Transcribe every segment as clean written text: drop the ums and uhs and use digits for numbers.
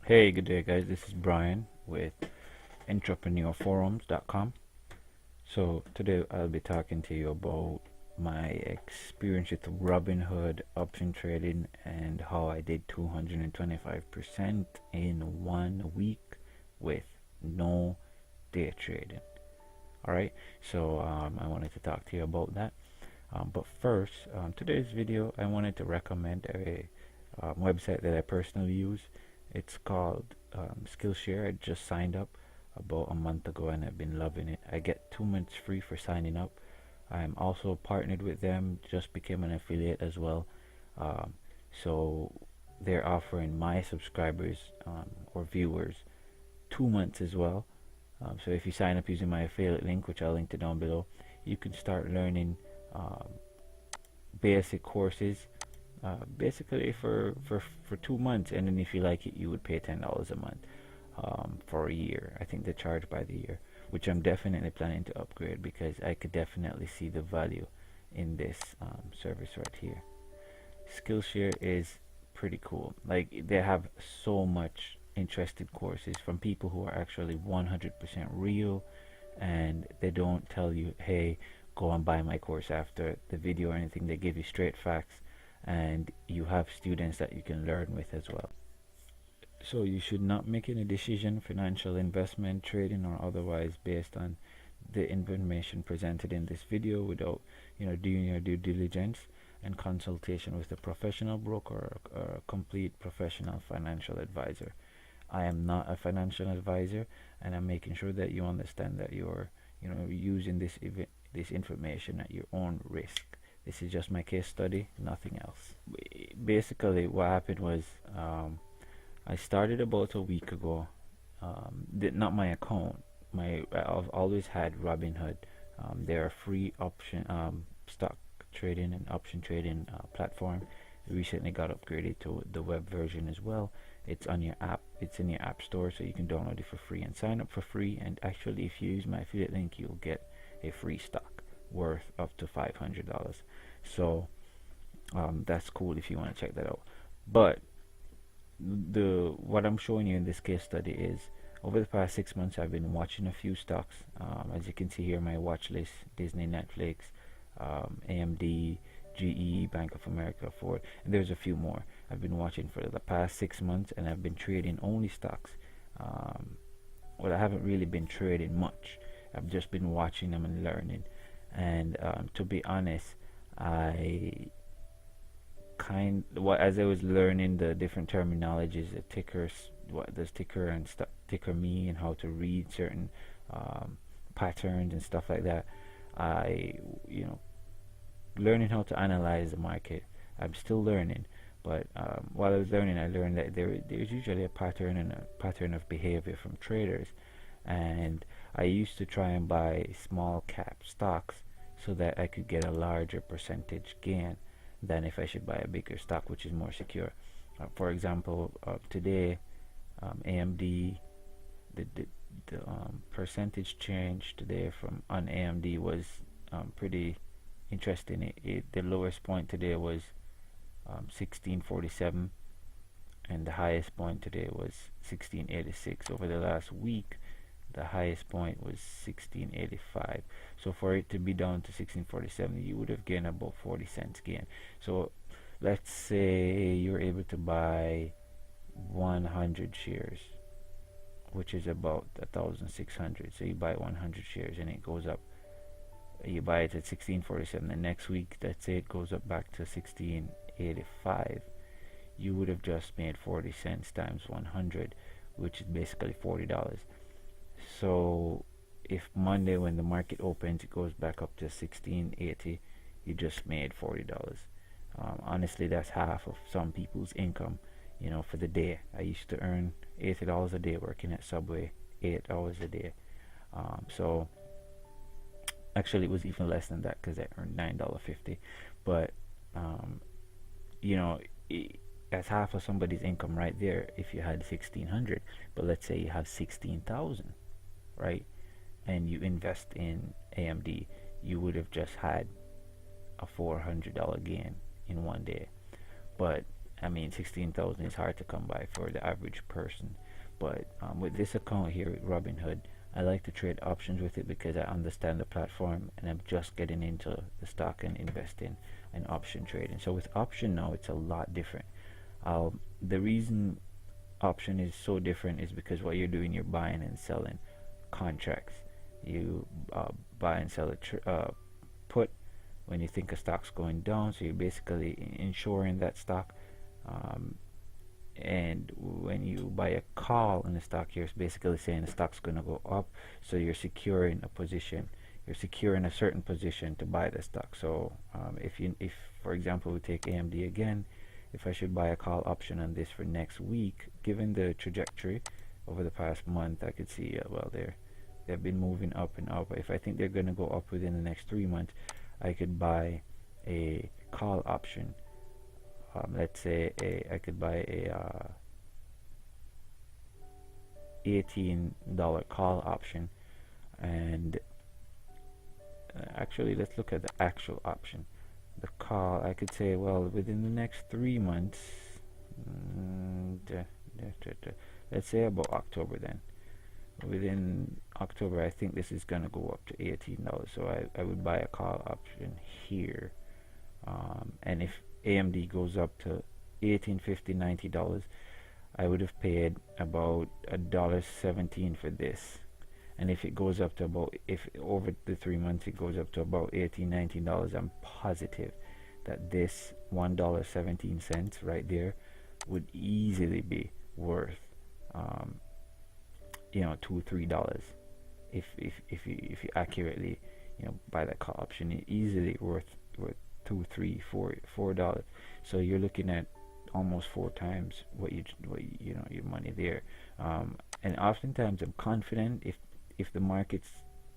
Hey, good day, guys. This is Brian with entrepreneurforums.com. So, today I'll be talking to you about my experience with Robinhood option trading and how I did 225% in 1 week with no day trading. Alright, so I wanted to talk to you about that. But first, today's video, I wanted to recommend a website that I personally use. It's called Skillshare. I just signed up about a month ago and I've been loving it. I get 2 months free for signing up. I'm also partnered with them, just became an affiliate as well. Um, so they're offering my subscribers or viewers 2 months as well. So if you sign up using my affiliate link, which I'll link to down below, you can start learning um, basic courses basically for 2 months, and then if you like it you would pay $10 a month for a year. I think they charge by the year, which I'm definitely planning to upgrade because I could definitely see the value in this service right here. Skillshare is pretty cool. Like, they have so much interested courses from people who are actually 100% real, and they don't tell you, hey, go and buy my course after the video or anything. They give you straight facts, and you have students that you can learn with as well. So you should not make any decision, financial investment, trading or otherwise, based on the information presented in this video without doing your due diligence and consultation with a professional broker or a complete professional financial advisor. I am not a financial advisor, and I'm making sure that you understand that you're using this information at your own risk. This is just my case study, nothing else. Basically, what happened was I started about a week ago. Not my account. I've always had Robinhood. They're a free option stock trading and option trading platform. It recently got upgraded to the web version as well. It's on your app. It's in your app store, so you can download it for free and sign up for free. And actually, if you use my affiliate link, you'll get a free stock worth up to $500. So that's cool if you want to check that out. But what I'm showing you in this case study is over the past 6 months I've been watching a few stocks. As you can see here, my watch list: Disney, Netflix, AMD, GE, Bank of America, Ford, and there's a few more. I've been watching for the past 6 months, and I've been trading only stocks. Well, I haven't really been trading much. I've just been watching them and learning. And to be honest, as I was learning the different terminologies, the tickers, what does ticker and ticker mean, and how to read certain patterns and stuff like that, I learning how to analyze the market. I'm still learning, but while I was learning, I learned that there's usually a pattern and a pattern of behavior from traders, and I used to try and buy small cap stocks so that I could get a larger percentage gain than if I should buy a bigger stock, which is more secure. For example, today, AMD, the percentage change today from on AMD was pretty interesting. The lowest point today was 1647, and the highest point today was 1686. Over the last week, the highest point was 1685. So for it to be down to 1647, you would have gained about 40 cents gain. So let's say you're able to buy 100 shares, which is about 1,600. So you buy 100 shares and it goes up. You buy it at 1647, and next week, let's say it goes up back to 1685. You would have just made 40 cents times 100, which is basically $40. So if Monday, when the market opens, it goes back up to 1680, you just made $40. Honestly, that's half of some people's income, for the day. I used to earn $80 a day working at Subway, 8 hours a day. So actually, it was even less than that because I earned $9.50. But that's half of somebody's income right there if you had 1,600. But let's say you have 16,000, right? And you invest in AMD, you would have just had a $400 gain in one day. But I mean, 16,000 is hard to come by for the average person. But with this account here with Robinhood, I like to trade options with it because I understand the platform and I'm just getting into the stock and investing and option trading. So with option now, it's a lot different. The reason option is so different is because what you're doing, you're buying and selling contracts. You buy and sell a put when you think a stock's going down, so you're basically insuring that stock. Um, and when you buy a call in the stock, you're basically saying the stock's going to go up, so you're securing a position. You're securing a certain position to buy the stock. So if for example we take AMD again, if I should buy a call option on this for next week, given the trajectory over the past month, I could see well they've been moving up and up. If I think they're going to go up within the next 3 months, I could buy a call option. Let's say I could buy a $18 call option, and actually let's look at the actual option. The call, I could say, well, within the next 3 months, let's say about October then. Within October, I think this is going to go up to $18. So I would buy a call option here. And if AMD goes up to $18.50, $90, I would have paid about $1.17 for this. And if it goes up to about, if over the 3 months it goes up to about $18, $19, I'm positive that this $1.17 right there would easily be worth $2-3. If you accurately buy that call option, it easily worth $2, $3, $4. So you're looking at almost 4 times what your money there. And oftentimes I'm confident if the markets,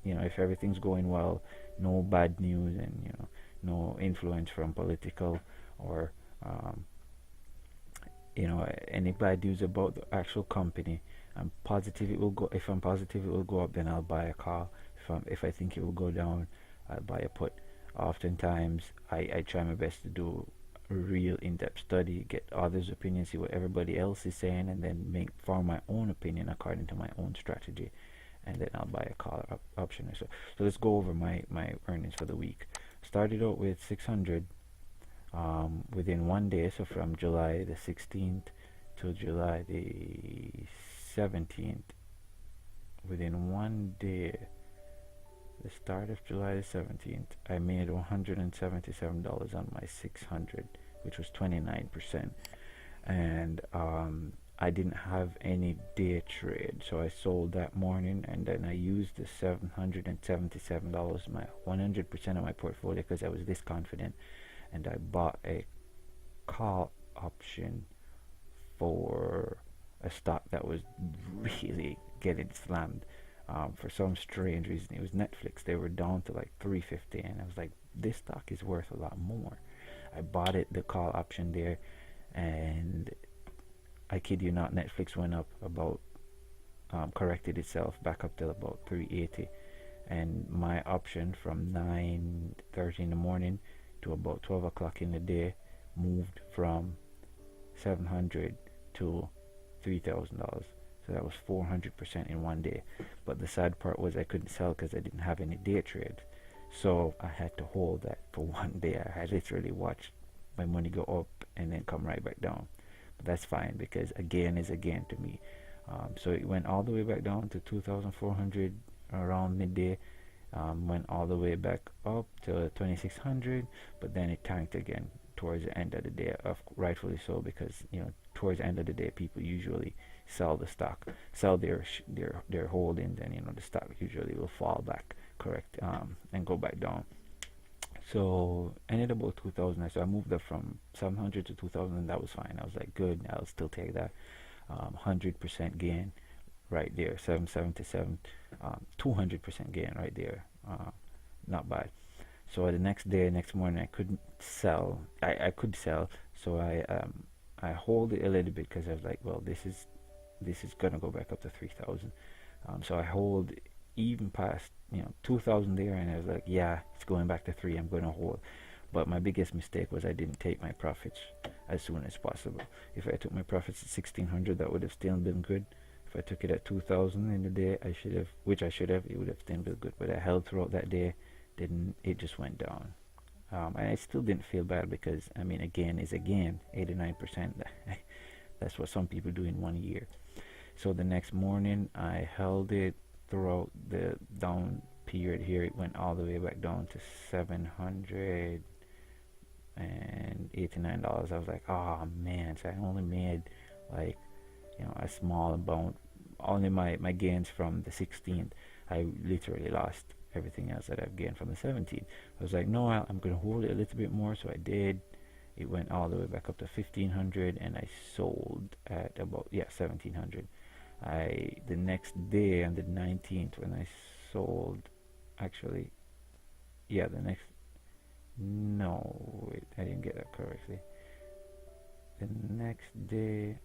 if everything's going well, no bad news, and no influence from political or any bad news about the actual company, I'm positive it will go. If I'm positive it will go up, then I'll buy a call. If I think it will go down, I'll buy a put. Oftentimes I try my best to do a real in-depth study, get others' opinions, see what everybody else is saying, and then form my own opinion according to my own strategy, and then I'll buy a call option or so. So let's go over my earnings for the week. Started out with 600 within 1 day, so from July the 16th to July the 17th, within 1 day, the start of July the 17th, I made $177 on my 600, which was 29%. And I didn't have any day trade, so I sold that morning, and then I used the $777, my 100% of my portfolio, because I was this confident, and I bought a call option for a stock that was really getting slammed. For some strange reason, it was Netflix. They were down to like $3.50, and I was like, this stock is worth a lot more. I bought it, the call option there, and I kid you not, Netflix went up about, corrected itself back up to about $3.80, and my option from 9:30 in the morning to about 12 o'clock in the day moved from $700 to $3,000. So that was 400% in 1 day. But the sad part was I couldn't sell because I didn't have any day trade. So I had to hold that for 1 day. I literally watched my money go up and then come right back down. But that's fine, because again is again to me. So it went all the way back down to 2,400 around midday. Went all the way back up to 2,600, but then it tanked again towards the end of the day, rightfully so, because towards the end of the day people usually sell the stock, sell their holdings, and the stock usually will fall back, correct, and go back down. So ended about 2,000. So I moved up from 700 to 2,000, and that was fine. I was like, good, I'll still take that. 100% gain right there, 777, 200% gain right there, not bad. So the next morning I couldn't sell. I could sell, so I hold it a little bit, because I was like, well, this is gonna go back up to 3,000. So I hold even past 2,000 there, and I was like, yeah, it's going back to 3. I'm gonna hold. But my biggest mistake was I didn't take my profits. as soon as possible. If I took my profits at 1600, that would have still been good. If I took it at 2000 in the day, I should have, which I should have, it would have still been good. But I held throughout that day, didn't, it just went down. And I still didn't feel bad because, I mean, again is again, 89%. That's what some people do in 1 year. So the next morning, I held it throughout the down period here. It went all the way back down to $789. I was like, oh man, so I only made like, you know, a small amount, only my gains from the 16th. I literally lost everything else that I've gained from the 17th. I was like, no, I'm going to hold it a little bit more, so I did. It went all the way back up to 1500, and I sold at about 1700. The next day on the 19th when I sold, actually, the next, no, wait, I didn't get that correctly. The next day,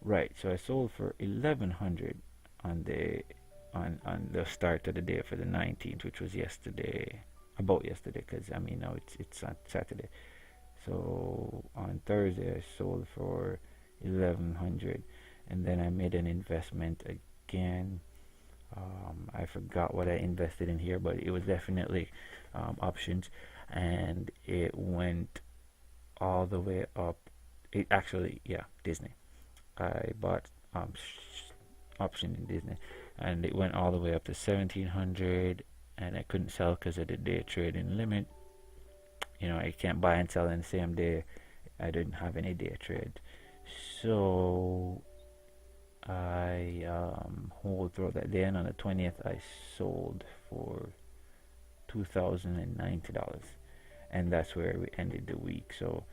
right, so I sold for 1100 on the start of the day for the 19th, which was yesterday, about yesterday, because I mean now it's on Saturday. So on Thursday I sold for 1100, and then I made an investment again. I forgot what I invested in here, but it was definitely options, and it went all the way up. It actually, Disney. I bought option in Disney, and it went all the way up to 1700, and I couldn't sell because of the day trading limit. You know, I can't buy and sell in the same day. I didn't have any day trade, so I hold throughout that day, and on the 20th I sold for $2,090, and that's where we ended the week. So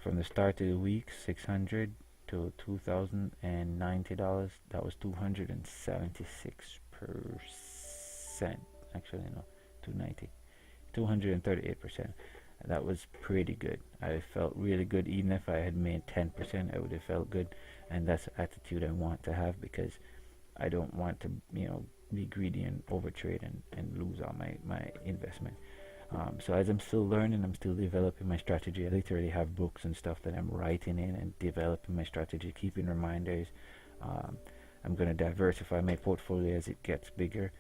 from the start of the week, 600 to $2,090, that was 276%. Actually, no, 238%. That was pretty good. I felt really good. Even if I had made 10%, I would have felt good, and that's the attitude I want to have, because I don't want to, be greedy and overtrade and lose all my investment. So as I'm still learning, I'm still developing my strategy. I literally have books and stuff that I'm writing in and developing my strategy, keeping reminders. I'm going to diversify my portfolio as it gets bigger,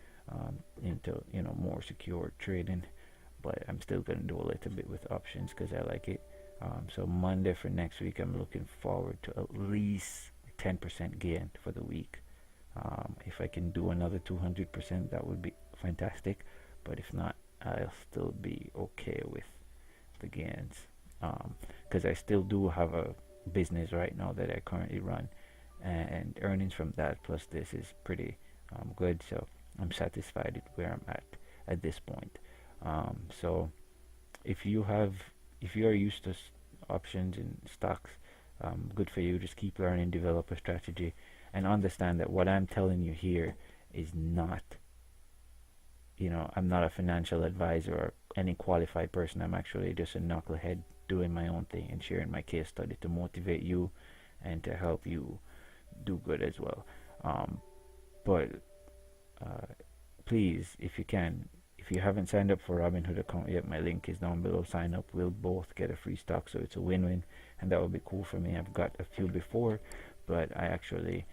into more secure trading. But I'm still going to do a little bit with options because I like it. So Monday for next week, I'm looking forward to at least 10% gain for the week. If I can do another 200%, that would be fantastic. But if not, I'll still be okay with the gains, because I still do have a business right now that I currently run, and earnings from that plus this is pretty good. So I'm satisfied with where I'm at this point. So if you are used to options and stocks, good for you. Just keep learning, develop a strategy, and understand that what I'm telling you here is not, I'm not a financial advisor or any qualified person. I'm actually just a knucklehead doing my own thing and sharing my case study to motivate you and to help you do good as well. But please, if you can, if you haven't signed up for Robinhood account yet, my link is down below. Sign up. We'll both get a free stock, so it's a win-win, and that would be cool for me. I've got a few before, but I actually,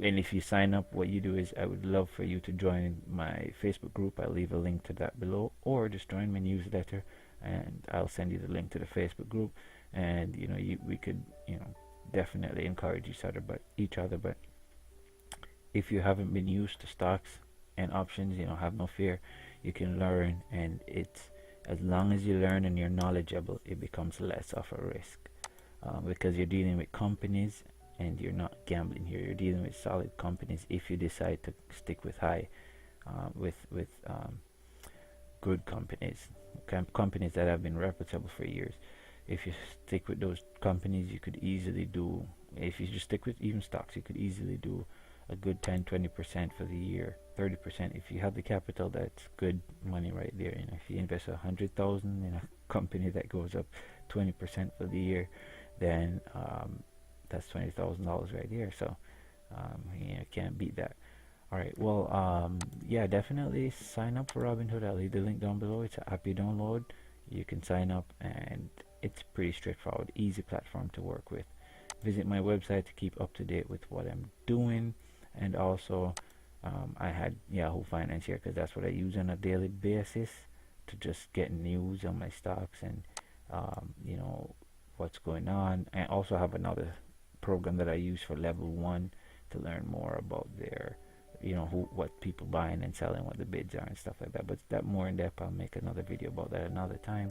and if you sign up, what you do is I would love for you to join my Facebook group. I'll leave a link to that below, or just join my newsletter, and I'll send you the link to the Facebook group, and we could definitely encourage each other. But if you haven't been used to stocks and options, have no fear. You can learn, and it's as long as you learn and you're knowledgeable, it becomes less of a risk, because you're dealing with companies and you're not gambling here. You're dealing with solid companies. If you decide to stick with good companies, companies that have been reputable for years, if you stick with those companies, you could easily do. If you just stick with even stocks, you could easily do a good 10-20% for the year, 30%. If you have the capital, that's good money right there. If you invest 100,000 in a company that goes up 20% for the year, then that's $20,000 right there. So can't beat that. All right, well, definitely sign up for Robinhood. I'll leave the link down below. It's an app you download. You can sign up, and it's pretty straightforward, easy platform to work with. Visit my website to keep up to date with what I'm doing, and also I had Yahoo Finance here because that's what I use on a daily basis to just get news on my stocks and you know, what's going on. I also have another program that I use for level 1 to learn more about their, you know, what people buying and selling, what the bids are and stuff like that. But that more in depth, I'll make another video about that another time.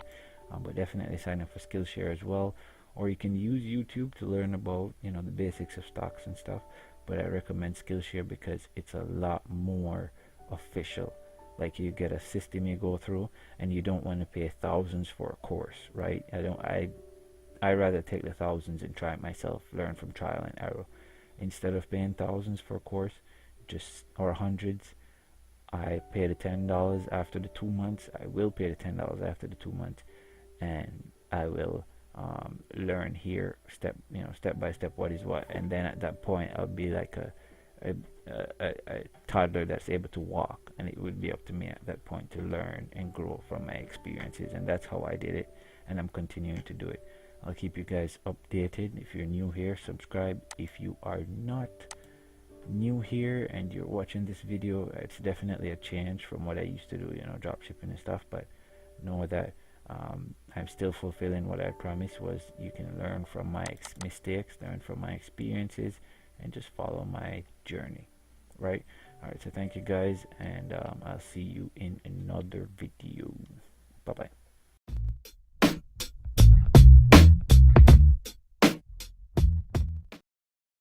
But definitely sign up for Skillshare as well, or you can use YouTube to learn about, you know, the basics of stocks and stuff. But I recommend Skillshare because it's a lot more official. Like, you get a system you go through, and you don't want to pay thousands for a course, right? I rather take the thousands and try it myself, learn from trial and error, instead of paying thousands for a course, just, or hundreds. I pay the $10 after the 2 months. I will pay the $10 after the 2 months, and I will learn here step by step what is what, and then at that point I'll be like a toddler that's able to walk, and it would be up to me at that point to learn and grow from my experiences. And that's how I did it, and I'm continuing to do it. I'll keep you guys updated. If you're new here, subscribe. If you are not new here and you're watching this video, it's definitely a change from what I used to do, you know, drop shipping and stuff. But know that I'm still fulfilling what I promised, was you can learn from my mistakes, learn from my experiences, and just follow my journey, right? All right, so thank you guys, and I'll see you in another video. Bye bye.